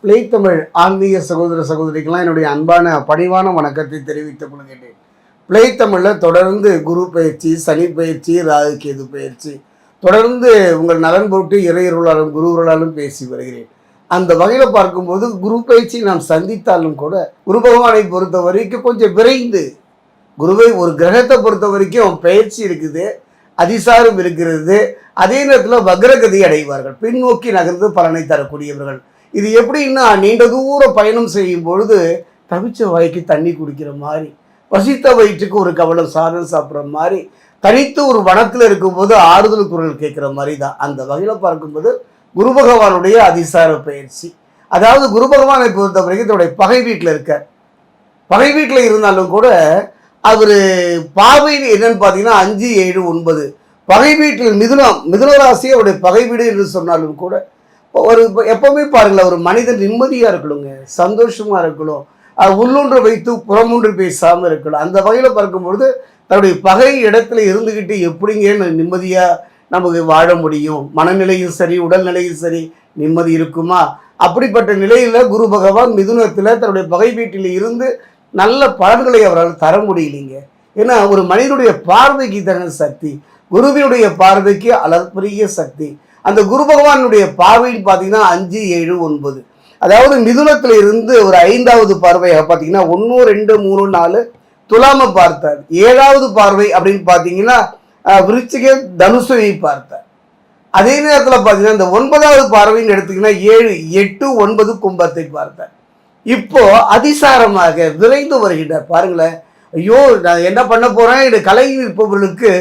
Play Tamil ஆன்மீக சகோதர சகோதரிக்கெல்லாம் என்னுடைய அன்பான பணிவான வணக்கத்தை தெரிவித்துக் கொள்கிறேன். பிளே தமிழில் தொடர்ந்து குரு பயிற்சி, சனி பயிற்சி, ராகு கேது பயிற்சி தொடர்ந்து உங்கள் நலன் போட்டு இறையருளாலும் குருவர்களாலும் பேசி வருகிறேன். அந்த வகையில் பார்க்கும்போது குரு பயிற்சி நாம் சந்தித்தாலும் கூட குரு பகவானை பொறுத்த வரைக்கும் கொஞ்சம் விரைந்து குருவை ஒரு கிரகத்தை பொறுத்த வரைக்கும் பயிற்சி இருக்குது, அதிசாரம் இருக்கிறது, அதே நேரத்தில் வக்ரகதி அடைவார்கள், பின்னோக்கி நகர்ந்து பலனை தரக்கூடியவர்கள். இது எப்படின்னா நீண்ட தூர பயணம் செய்யும் பொழுது தவிச்ச வாய்க்கு தண்ணி குடிக்கிற மாதிரி, பசித்த வயிற்றுக்கு ஒரு கவலம் சாதம் சாப்பிட்ற மாதிரி, தனித்து ஒரு வனத்தில் இருக்கும்போது ஆறுதல் குரல் கேட்குற மாதிரி தான். அந்த வகையில் பார்க்கும்போது குரு பகவானுடைய அதிசார பயிற்சி. அதாவது குரு பகவானை பொறுத்த வரைக்கும் தன்னுடைய பகை வீட்டில் இருக்கார். பகை வீட்டில் இருந்தாலும் கூட அவர் பார்வை என்னன்னு பார்த்தீங்கன்னா 5, 7, 9 பகை வீட்டில் மிதுன ராசி அவருடைய பகை வீடு என்று சொன்னாலும் கூட ஒரு எப்பவுமே பாருங்களேன், ஒரு மனிதன் நிம்மதியாக இருக்கணுங்க, சந்தோஷமாக இருக்கணும், உள்ளொன்று வைத்து புறமொன்று பேசாமல் இருக்கணும். அந்த வகையில் பார்க்கும்பொழுது தன்னுடைய பகை இடத்துல இருந்துக்கிட்டு எப்படிங்க நிம்மதியாக நமக்கு வாழ முடியும், மனநிலையும் சரி உடல்நிலையும் சரி நிம்மதி இருக்குமா? அப்படிப்பட்ட நிலையில் குரு பகவான் மிதுனத்தில் தன்னுடைய பகை வீட்டில் இருந்து நல்ல பலன்களை அவரால் தர முடியலைங்க. ஏன்னா ஒரு மனிதனுடைய பார்வைக்கு தான சக்தி, குருவினுடைய பார்வைக்கு அளப்பரிய சக்தி. அந்த குரு பகவானுடைய பார்வைன்னு பார்த்தீங்கன்னா 5, 7, 9 அதாவது மிதுனத்தில் இருந்து ஒரு 5வது பார்வையாக பார்த்தீங்கன்னா 1, 2, 3, 4 துலாம பார்த்தார். 7வது பார்வை அப்படின்னு பார்த்தீங்கன்னா விருச்சிக தனுசுவை பார்த்தார். அதே நேரத்தில் பார்த்தீங்கன்னா இந்த 9வது பார்வைன்னு எடுத்தீங்கன்னா 7, 8, 9 கும்பத்தை பார்த்தார். இப்போ அதிசாரமாக விரைந்து வருகின்றார். பாருங்களேன், ஐயோ நான் என்ன பண்ண போறேன், இது கலை நிற்பவர்களுக்கு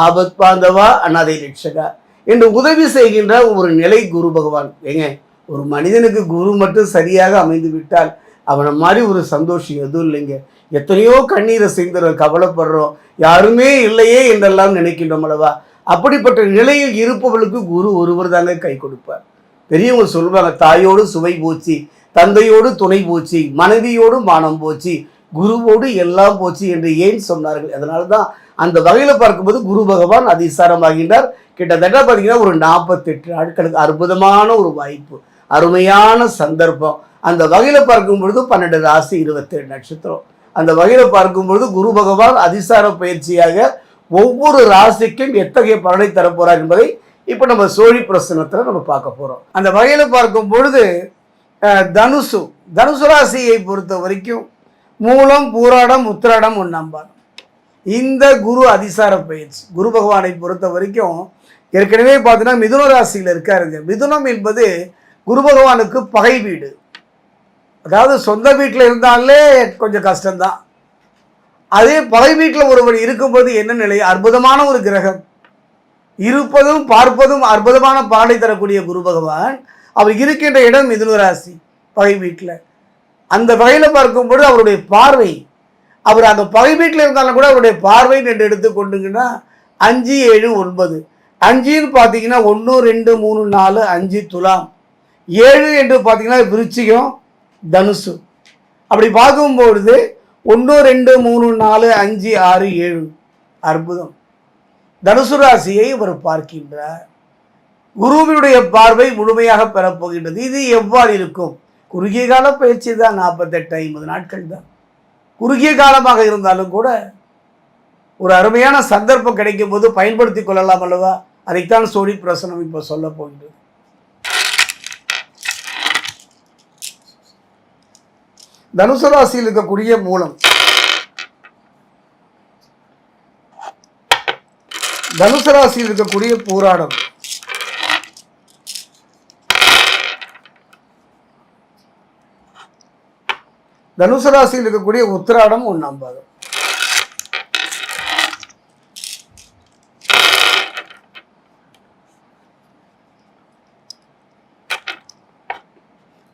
ஆபத் பாந்தவா அநாதை ரட்சகா என்று உதவி செய்கின்ற ஒரு நிலை குரு பகவான். ஏங்க, ஒரு மனிதனுக்கு குரு மட்டும் சரியாக அமைந்து விட்டால் அவனை மாதிரி ஒரு சந்தோஷம் எதுவும் இல்லைங்க. எத்தனையோ கண்ணீரை செய்து கவலைப்படுறோம், யாருமே இல்லையே என்றெல்லாம் நினைக்கின்றோம் அல்லவா? அப்படிப்பட்ட நிலையில் இருப்பவர்களுக்கு குரு ஒருவர் தாங்க கை கொடுப்பார். பெரியவங்க சொல்லுவாங்க, தாயோடு சுவை போச்சு, தந்தையோடு துணை போச்சு, மனைவியோடு மானம் போச்சு, குருவோடு எல்லாம் போச்சு என்று ஏன் சொன்னார்கள்? அதனால தான் அந்த வகையில் பார்க்கும்போது குரு பகவான் அதிசாரமாகின்றார். கிட்டத்தட்ட பார்த்தீங்கன்னா ஒரு 48 நாட்களுக்கு அற்புதமான ஒரு வாய்ப்பு, அருமையான சந்தர்ப்பம். அந்த வகையில் பார்க்கும்பொழுது 12 ராசி 27 நட்சத்திரம். அந்த வகையில் பார்க்கும்பொழுது குரு பகவான் அதிசார பயிற்சியாக ஒவ்வொரு ராசிக்கும் எத்தகைய பலனை தரப்போறார் என்பதை இப்போ நம்ம சோழி பிரசனத்தில் நம்ம பார்க்க போகிறோம். அந்த வகையில் பார்க்கும் பொழுது தனுசு ராசியை பொறுத்த வரைக்கும் மூலம், பூராடம், உத்திராடம், 1ஆம் பாதம் இந்த குரு அதிசார பயிற்சி. குரு பகவானை பொறுத்த வரைக்கும் ஏற்கனவே பார்த்தீங்கன்னா மிதுன ராசியில் இருக்காருங்க. மிதுனம் என்பது குரு பகவானுக்கு பகை வீடு. அதாவது சொந்த வீட்டில் இருந்தாலே கொஞ்சம் கஷ்டம்தான். அதே பகை வீட்டில் ஒருவர் இருக்கும்போது என்ன நிலை, அற்புதமான ஒரு கிரகம், இருப்பதும் பார்ப்பதும் அற்புதமான பலனை தரக்கூடிய குரு பகவான் அவர் இருக்கின்ற இடம் மிதுன ராசி பகை வீட்டில். அந்த வகையில் பார்க்கும்போது அவருடைய பார்வை, அவர் அந்த பகை வீட்டில் இருந்தாலும் கூட அவருடைய பார்வை என்று எடுத்துக்கொண்டுங்கன்னா 5, 7, 9 5ன்னு பார்த்தீங்கன்னா 1, 2, 3, 4, 5 துலாம், 7 என்று பார்த்தீங்கன்னா விருச்சிகம், தனுசு. அப்படி பார்க்கும்பொழுது 1, 2, 3, 4, 5, 6, 7 அற்புதம். தனுசு ராசியை அவர் பார்க்கின்றார். குருவினுடைய பார்வை முழுமையாக பெறப்போகின்றது. இது எவ்வாறு இருக்கும்? குறுகிய கால பயிற்சி தான், 48, 50 நாட்கள் தான். குறுகிய காலமாக இருந்தாலும் கூட ஒரு அருமையான சந்தர்ப்பம் கிடைக்கும் போது பயன்படுத்தி கொள்ளலாம் அல்லவா? அதைத்தான் சோழி பிரசனம் இப்போ சொல்ல போகின்றது. தனுசு ராசியில் இருக்கக்கூடிய மூலம், தனுசு ராசியில் இருக்கக்கூடிய பூராடம், தனுசு ராசியில் இருக்கக்கூடிய உத்திராடம், 1ஆம் பாதம்,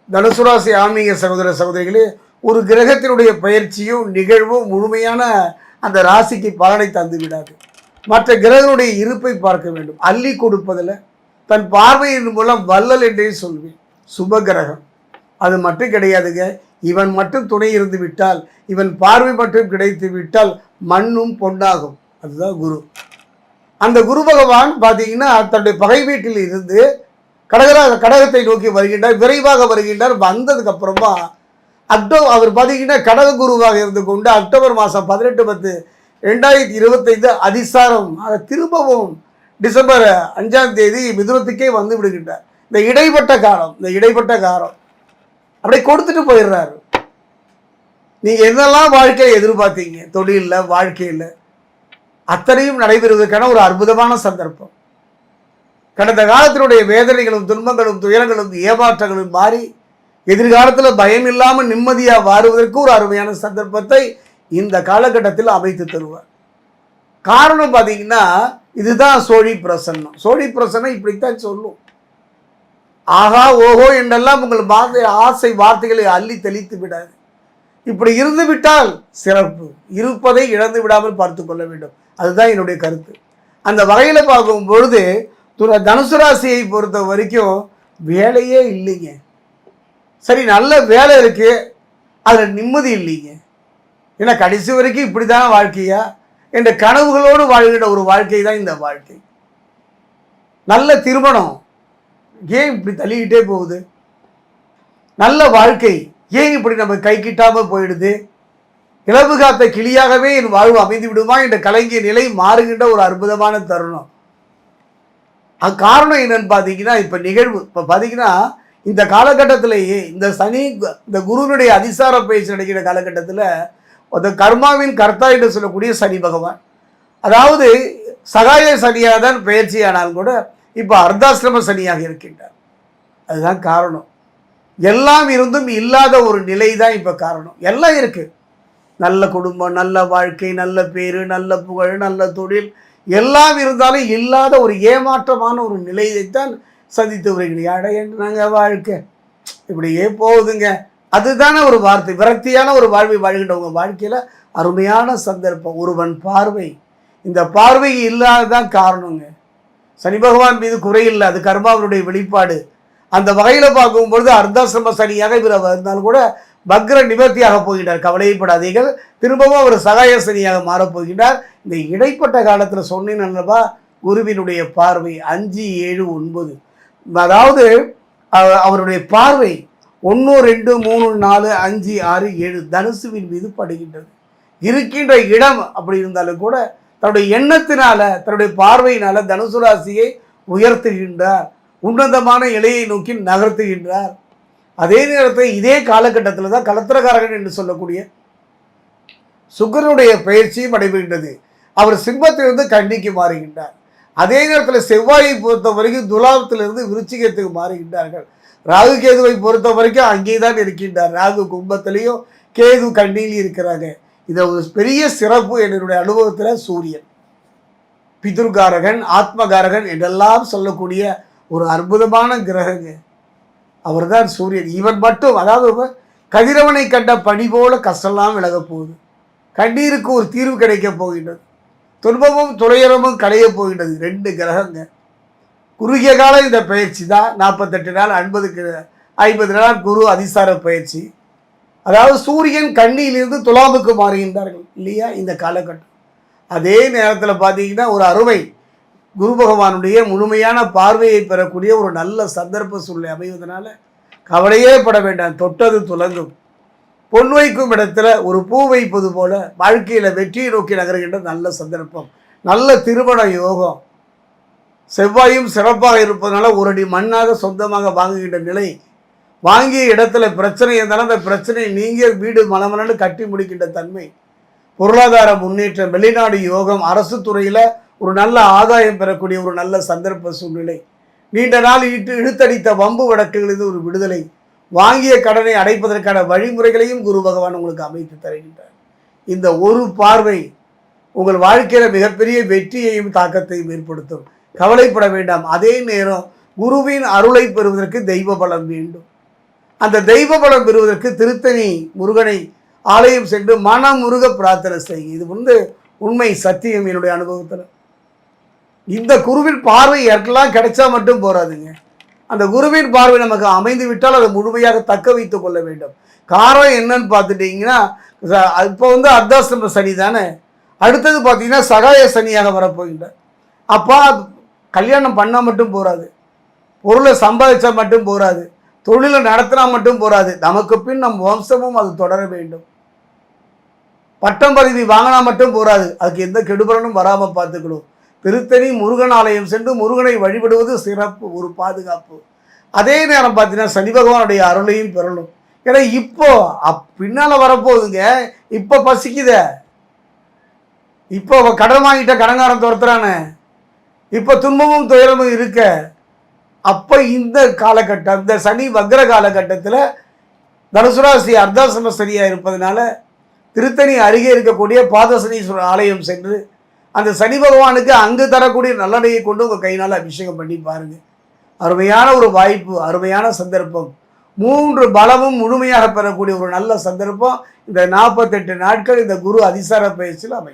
தனுசு ராசி ஆன்மீக சகோதர சகோதரிகளே, ஒரு கிரகத்தினுடைய பயிற்சியும் நிகழ்வும் முழுமையான அந்த ராசிக்கு பலனை தந்து விடாது. மற்ற கிரகனுடைய இருப்பை பார்க்க வேண்டும். அள்ளி கொடுப்பதில் தன் பார்வையின் மூலம் வல்லல் என்றே சொல்வேன். சுப கிரகம் அது மட்டும் கிடையாதுங்க. இவன் மட்டும் துணை இருந்து விட்டால், இவன் பார்வை மட்டும் கிடைத்து விட்டால் மண்ணும் பொன்னாகும். அதுதான் குரு. அந்த குரு பகவான் பார்த்தீங்கன்னா தன்னுடைய பகை வீட்டில் இருந்து கடகத்தை நோக்கி வருகின்றார், விரைவாக வருகின்றார். வந்ததுக்கு அப்புறமா அவர் பார்த்தீங்கன்னா கடக குருவாக இருந்து கொண்டு அக்டோபர் மாதம் 18/10/2025 அதிசாரம் திரும்பவும் டிசம்பர் 5ஆம் தேதி மிதுனத்துக்கே வந்து விடுகின்றார். இந்த இடைப்பட்ட காலம் அப்படியே கொடுத்துட்டு போயிடுறாரு. நீங்கள் என்னெல்லாம் வாழ்க்கையை எதிர்பார்த்தீங்க, தொழிலில் வாழ்க்கையில் அத்தனையும் நடைபெறுவதற்கான ஒரு அற்புதமான சந்தர்ப்பம். கடந்த காலத்தினுடைய வேதனைகளும் துன்பங்களும் துயரங்களும் ஏமாற்றங்களும் மாறி எதிர்காலத்தில் பயம் இல்லாமல் நிம்மதியாக வாழுவதற்கு ஒரு அருமையான சந்தர்ப்பத்தை இந்த காலகட்டத்தில் அமைத்து தருவார். காரணம் பார்த்தீங்கன்னா இதுதான் சோழி பிரசன்னம். சோழி பிரசன்னம் இப்படித்தான் சொல்லும். ஆகா ஓஹோ என்றெல்லாம் உங்கள் ஆசை வார்த்தைகளை அள்ளி தெளித்து விடாது. இப்படி இருந்து விட்டால் சிறப்பு, இருப்பதை இழந்து விடாமல் பார்த்து கொள்ள வேண்டும். அதுதான் என்னுடைய கருத்து. அந்த வகையில் பார்க்கும் பொழுது தனுசு ராசியை பொறுத்த வரைக்கும் வேலையே இல்லைங்க. சரி, நல்ல வேலை இருக்கு, அதில் நிம்மதி இல்லைங்க. ஏன்னா கடைசி வரைக்கும் இப்படி தான் வாழ்க்கையா என்ற கனவுகளோடு வாழ்கிற ஒரு வாழ்க்கை தான் இந்த வாழ்க்கை. நல்ல திருமணம் ஏன் இப்படி தள்ளிக்கிட்டே போகுது? நல்ல வாழ்க்கை ஏன் இப்படி நம்ம கை கிட்டாமல் போயிடுது? இளவு காத்த கிளியாகவே என் வாழ்வு அமைந்து விடுமா என்ற கலங்கிய நிலை மாறுகின்ற ஒரு அற்புதமான தருணம். அது காரணம் என்னன்னு பார்த்தீங்கன்னா இப்போ பார்த்தீங்கன்னா இந்த காலகட்டத்திலேயே இந்த சனி இந்த குருவினுடைய அதிசார பயிற்சி நடக்கிற காலகட்டத்தில் அந்த கர்மாவின் கர்த்தா என்று சொல்லக்கூடிய சனி பகவான், அதாவது சகாய சனியாக தான் பயிற்சியானால் கூட இப்போ அர்த்தாசிரம சனியாக இருக்கின்றார். அதுதான் காரணம். எல்லாம் இருந்தும் இல்லாத ஒரு நிலை தான் இப்போ காரணம். எல்லாம் இருக்குது, நல்ல குடும்பம், நல்ல வாழ்க்கை, நல்ல பேரு, நல்ல புகழ், நல்ல தொழில், எல்லாம் இருந்தாலும் இல்லாத ஒரு ஏமாற்றமான ஒரு நிலையைத்தான் சந்தித்து வருகிறீங்க. என்னங்க வாழ்க்கை இப்படியே போகுதுங்க, அதுதானே ஒரு வார்த்தை. விரக்தியான ஒரு வாழ்வை வாழ்கின்றவங்க வாழ்க்கையில் அருமையான சந்தர்ப்பம். ஒருவன் பார்வை, இந்த பார்வை இல்லாததான் காரணங்க. சனி பகவான் மீது குறையில்லை, அது கர்மாவனுடைய வெளிப்பாடு. அந்த வகையில் பார்க்கும்பொழுது அர்த்தாசிரம சனியாக இவர் இருந்தாலும் கூட பக்ர நிவர்த்தியாக போகின்றார். கவலைப்படாதீர்கள், திரும்பவும் அவர் சகாய சனியாக மாறப்போகின்றார். இந்த இடைப்பட்ட காலத்தில் சொன்னேன் அல்லவா, குருவினுடைய பார்வை 5, 7, 9, அதாவது அவருடைய பார்வை 1, 2, 3, 4, 5, 6, 7 தனுசுவின் மீது படுகின்றது. இருக்கின்ற இடம் அப்படி இருந்தாலும் கூட தன்னுடைய எண்ணத்தினால, தன்னுடைய பார்வையினால தனுசு ராசியை உயர்த்துகின்றார், உன்னதமான இலையை நோக்கி நகர்த்துகின்றார். அதே நேரத்தில் இதே காலகட்டத்தில் தான் கலத்திரகாரகன் என்று சொல்லக்கூடிய சுக்கிரனுடைய பயிற்சியும் நடைபெறுகின்றது. அவர் சிம்மத்திலிருந்து கன்னிக்கு மாறுகின்றார். அதே நேரத்தில் செவ்வாயை பொறுத்த வரைக்கும் துலாத்திலிருந்து விருச்சிகத்துக்கு மாறுகின்றார்கள். ராகு கேதுவை பொறுத்த வரைக்கும் அங்கே தான் இருக்கின்றார். ராகு கும்பத்திலையும் கேது கண்ணிலையும் இருக்கிறாங்க. இதை ஒரு பெரிய சிறப்பு என்னுடைய அனுபவத்தில் சூரியன் பிதுர்காரகன், ஆத்மகாரகன் என்றெல்லாம் சொல்லக்கூடிய ஒரு அற்புதமான கிரகங்க அவர் தான் சூரியன். இவன் மட்டும், அதாவது கதிரவனை கண்ட பனி போல கஷ்டம்லாம் விலக போகுது. கண்ணீருக்கு ஒரு தீர்வு கிடைக்க போகின்றது. துன்பமும் துறையரமும் களைய போகின்றது. 2 கிரகங்க. குறுகிய காலம் இந்த பயிற்சி தான். 48 நாள், 50 நாள் குரு அதிசார பயிற்சி. அதாவது சூரியன் கண்ணியிலிருந்து துலாமுக்கு மாறுகின்றார்கள் இல்லையா இந்த காலகட்டம். அதே நேரத்தில் பார்த்தீங்கன்னா ஒரு அருமை குரு பகவானுடைய முழுமையான பார்வையை பெறக்கூடிய ஒரு நல்ல சந்தர்ப்ப சூழ்நிலை அமைவதனால கவலையே பட வேண்டாம். தொட்டது துலங்கும். பொன் வைக்கும் இடத்துல ஒரு பூ வைப்பது போல வாழ்க்கையில் வெற்றியை நோக்கி நகர்கின்ற நல்ல சந்தர்ப்பம். நல்ல திருமண யோகம். செவ்வாயும் சிறப்பாக இருப்பதனால ஒரு அடி மண்ணாக சொந்தமாக வாங்குகின்ற நிலை. வாங்கிய இடத்துல பிரச்சனை இருந்தாலும் அந்த பிரச்சனை நீங்க வீடு மனமனு கட்டி முடிக்கின்ற தன்மை. பொருளாதார முன்னேற்றம், வெளிநாடு யோகம், அரசு துறையில் ஒரு நல்ல ஆதாயம் பெறக்கூடிய ஒரு நல்ல சந்தர்ப்ப சூழ்நிலை. நீண்ட நாள் இழுத்தடித்த வம்பு வழக்குகளிலிருந்து ஒரு விடுதலை. வாங்கிய கடனை அடைப்பதற்கான வழிமுறைகளையும் குரு பகவான் உங்களுக்கு அமைத்து தருகின்றார். இந்த ஒரு பார்வை உங்கள் வாழ்க்கையில் மிகப்பெரிய வெற்றியையும் தாக்கத்தையும் ஏற்படுத்தும். கவலைப்பட வேண்டாம். அதே நேரம் குருவின் அருளை பெறுவதற்கு தெய்வ பலம் வேண்டும். அந்த தெய்வ பலம் பெறுவதற்கு திருத்தணி முருகனை ஆலயம் சென்று மனமுருக பிரார்த்தனை செய்யுங்க. இது உண்மை, சத்தியம் என்னுடைய அனுபவத்தில். இந்த குருவின் பார்வை யாருக்கெல்லாம் கிடைச்சா மட்டும் போராதுங்க. அந்த குருவின் பார்வை நமக்கு அமைந்து விட்டால் அதை முழுமையாக தக்க வைத்துக் கொள்ள வேண்டும். காரணம் என்னன்னு பார்த்துட்டிங்கன்னா இப்போ அர்த்தாசிரம சனி தானே. அடுத்தது பார்த்தீங்கன்னா சகாய சனியாக வரப்போகின்றார். அப்போ கல்யாணம் பண்ணால் மட்டும் போராது. பொருளை சம்பாதிச்சா மட்டும் போராது, தொழிலை நடத்தினா மட்டும் போராது, நமக்கு பின் நம் வம்சமும் அது தொடர வேண்டும். பட்டம் பதவி வாங்கினா மட்டும் போராது, அதுக்கு எந்த கெடுபலனும் வராமல் பார்த்துக்கணும். திருத்தணி முருகன் ஆலயம் சென்று முருகனை வழிபடுவது சிறப்பு, ஒரு பாதுகாப்பு. அதே நேரம் பார்த்தீங்கன்னா சனி பகவானுடைய அருளையும் பெறணும். ஏன்னா இப்போ பின்னால் வரப்போகுதுங்க. இப்போ பசிக்குத, இப்போ கடன் வாங்கிட்ட கடன்காரன் துரத்துறானே, இப்போ துன்பமும் துயரமும் இருக்க, அப்போ இந்த காலகட்டம், இந்த சனி வக்ர காலகட்டத்தில் தனுசு ராசி அர்த்தாசிரம சரியாக இருப்பதனால திருத்தணி அருகே இருக்கக்கூடிய பாதசனீஸ்வரர் ஆலயம் சென்று அந்த சனி பகவானுக்கு அங்கு தரக்கூடிய நல்லெண்ணெயை கொண்டு உங்கள் கையினால் அபிஷேகம் பண்ணி பாருங்கள். அருமையான ஒரு வாய்ப்பு, அருமையான சந்தர்ப்பம். 3 பலமும் முழுமையாக பெறக்கூடிய ஒரு நல்ல சந்தர்ப்பம் இந்த 48 நாட்கள் இந்த குரு அதிசார பயிற்சியில் அமையும்.